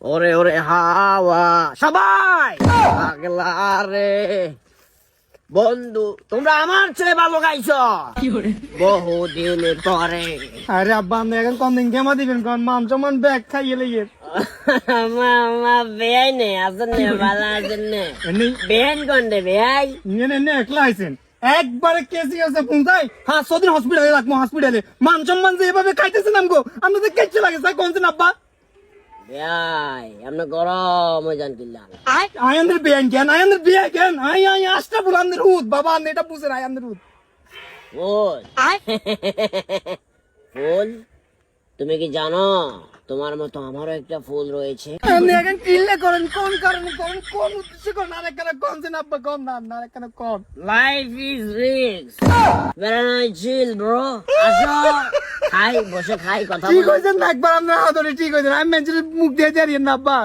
ওরে ওরে হাওয়া সবাই পাগলা রে বন্ধু, তোমরা আমার চেয়ে ভালো গাইছো বহুদিন পরে। আরে আব্বা আপনি এখন কোন দিন কেমন দিবেন কোন মান সম্মান ব্যাগ খাইয়ে লেগে মামা বেয়াই নেই আসেন নে ভালো আছেন নে বেয়ান কোনটা বেয়াই নিয়ে একলা আইছেন একবারে কেসি আছে পৌঁছাই হ্যাঁ সদিন হসপিটালে রাখবো হসপিটালে মান সম্মান যে এভাবে খাইতেছেন আমগো আপনাদের কেচে লাগে স্যার কোনছেন আব্বা বেয়াই আমরা গরম হয়ে যান কিল্লা আয়ানদের বিয়ান কেন আয়ানদের বিয়া কেন আই আই আস্তা বুলানদের উদ বাবা আপনি এটা বুঝেন আয়ানদের উদ ফুল ফুল তুমি কি জানো তোমার মতো আমারও একটা ফুল রয়েছে। আপনি এখন কিল্লে করেন কোন কারণে করেন কোন উদ্দেশ্যে করেন আর একখানা কোনছেন আব্বা কোন না আর একখানা কোন লাইফ ইজ রিস্ক বেড়ানো চিল ব্রো আসো খাই বসে খাই কথা ঠিক বলি। হয়েছেন না একবার আপনার হাতরে ঠিক হয়েছেন আমি মেঞ্চের মুখ দিয়ে দাঁড়িয়ে না আব্বা